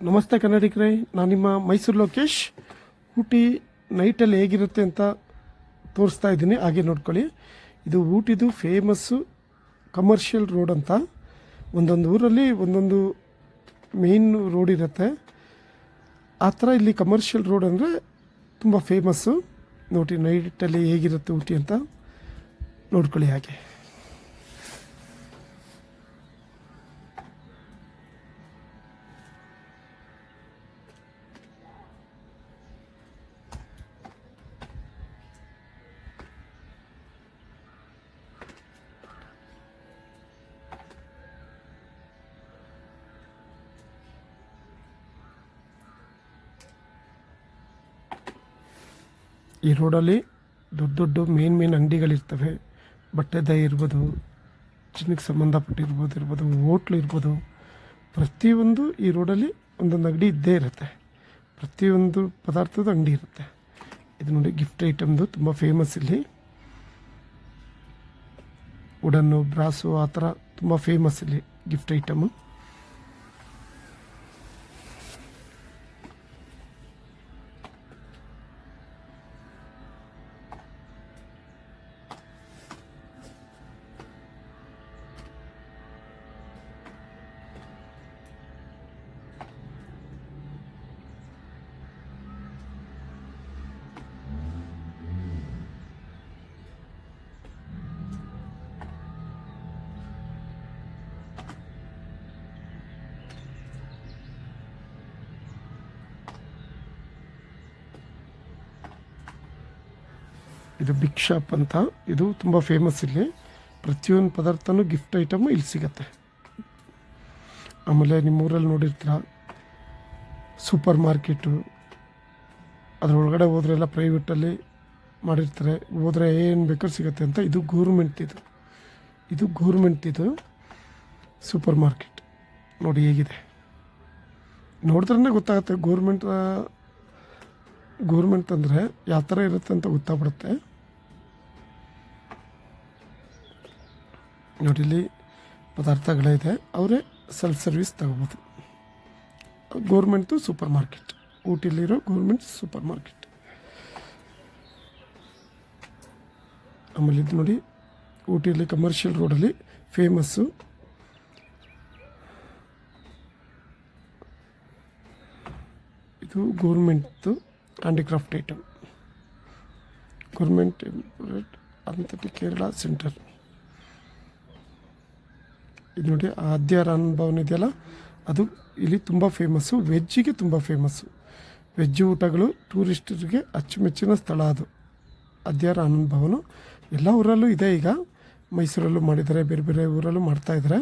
ನಮಸ್ತೆ ಕನ್ನಡಿಗರೇ, ನಾನು ನಿಮ್ಮ ಮೈಸೂರು ಲೋಕೇಶ್. ಊಟಿ ನೈಟಲ್ಲಿ ಹೇಗಿರುತ್ತೆ ಅಂತ ತೋರಿಸ್ತಾ ಇದ್ದೀನಿ, ಹಾಗೆ ನೋಡ್ಕೊಳ್ಳಿ. ಇದು ಊಟಿದು ಫೇಮಸ್ಸು ಕಮರ್ಷಿಯಲ್ ರೋಡ್ ಅಂತ. ಒಂದೊಂದು ಊರಲ್ಲಿ ಒಂದೊಂದು ಮೇನ್ ರೋಡ್ ಇರುತ್ತೆ. ಆ ಥರ ಇಲ್ಲಿ ಕಮರ್ಷಿಯಲ್ ರೋಡ್ ಅಂದರೆ ತುಂಬ ಫೇಮಸ್ಸು. ನೋಡಿ ನೈಟಲ್ಲಿ ಹೇಗಿರುತ್ತೆ ಊಟಿ ಅಂತ ನೋಡ್ಕೊಳ್ಳಿ ಹಾಗೆ. ಈ ರೋಡಲ್ಲಿ ದೊಡ್ಡ ದೊಡ್ಡ ಮೇನ್ ಅಂಗಡಿಗಳಿರ್ತವೆ. ಬಟ್ಟೆದ ಇರ್ಬೋದು, ಚಿನ್ನಕ್ಕೆ ಸಂಬಂಧಪಟ್ಟಿರ್ಬೋದು, ಹೋಟ್ಲು ಇರ್ಬೋದು. ಪ್ರತಿಯೊಂದು ಈ ರೋಡಲ್ಲಿ ಒಂದೊಂದು ಅಂಗಡಿ ಇದ್ದೇ ಇರುತ್ತೆ. ಪ್ರತಿಯೊಂದು ಪದಾರ್ಥದ ಅಂಗಡಿ ಇರುತ್ತೆ. ಇದು ನೋಡಿ ಗಿಫ್ಟ್ ಐಟಮ್ದು ತುಂಬ ಫೇಮಸ್ ಇಲ್ಲಿ. ವುಡನ್ನು, ಬ್ರಾಸು ಆ ಥರ ತುಂಬ ಫೇಮಸ್ ಇಲ್ಲಿ ಗಿಫ್ಟ್ ಐಟಮು. ಇದು ಬಿಗ್ ಶಾಪ್ ಅಂತ. ಇದು ತುಂಬ ಫೇಮಸ್ ಇಲ್ಲಿ. ಪ್ರತಿಯೊಂದು ಪದಾರ್ಥನೂ ಗಿಫ್ಟ್ ಐಟಮು ಇಲ್ಲಿ ಸಿಗತ್ತೆ. ಆಮೇಲೆ ನಿಮ್ಮೂರಲ್ಲಿ ನೋಡಿರ್ತೀರ ಸೂಪರ್ ಮಾರ್ಕೆಟು, ಅದರೊಳಗಡೆ ಹೋದ್ರೆಲ್ಲ ಪ್ರೈವೇಟಲ್ಲಿ ಮಾಡಿರ್ತಾರೆ. ಹೋದರೆ ಏನು ಬೇಕಾದ್ರೂ ಸಿಗುತ್ತೆ ಅಂತ. ಇದು ಗೌರ್ಮೆಂಟಿದು ಸೂಪರ್ ಮಾರ್ಕೆಟ್. ನೋಡಿ ಹೇಗಿದೆ, ನೋಡಿದ್ರೇ ಗೊತ್ತಾಗುತ್ತೆ ಗೌರ್ಮೆಂಟ್ ಅಂದರೆ ಯಾವ ಥರ ಇರುತ್ತೆ ಅಂತ ಗೊತ್ತಾಗ್ಬಿಡುತ್ತೆ. ನೋಡಿ ಇಲ್ಲಿ ಪದಾರ್ಥಗಳಿದೆ, ಅವರೇ ಸೆಲ್ಫ್ ಸರ್ವಿಸ್ ತಗೋಬೋದು. ಗೌರ್ಮೆಂಟ್ದು ಸೂಪರ್ ಮಾರ್ಕೆಟ್, ಊಟಿಲಿರೋ ಗೌರ್ಮೆಂಟ್ ಸೂಪರ್ ಮಾರ್ಕೆಟ್. ಆಮೇಲೆ ಇದು ನೋಡಿ ಊಟಿಯಲ್ಲಿ ಕಮರ್ಷಿಯಲ್ ರೋಡಲ್ಲಿ ಫೇಮಸ್ಸು. ಇದು ಗೌರ್ಮೆಂಟ್ದು ಹ್ಯಾಂಡಿಕ್ರಾಫ್ಟ್ ಐಟಮ್. ಗೌರ್ಮೆಂಟ್ ಅಂತಟಿ ಕೇರಳ ಸೆಂಟರ್. ಇದು ನೋಡಿ ಆದ್ಯಾರ ಭವನ ಇದೆಯಲ್ಲ, ಅದು ಇಲ್ಲಿ ತುಂಬ ಫೇಮಸ್ಸು. ವೆಜ್ಜಿಗೆ ತುಂಬ ಫೇಮಸ್ಸು. ವೆಜ್ ಊಟಗಳು ಟೂರಿಸ್ಟರಿಗೆ ಅಚ್ಚುಮೆಚ್ಚಿನ ಸ್ಥಳ ಅದು ಆದ್ಯಾರ ಆನಂದ್ ಭವನ. ಎಲ್ಲ ಊರಲ್ಲೂ ಇದೆ, ಈಗ ಮೈಸೂರಲ್ಲೂ ಮಾಡಿದ್ದಾರೆ, ಬೇರೆ ಬೇರೆ ಊರಲ್ಲೂ ಮಾಡ್ತಾಯಿದ್ದಾರೆ.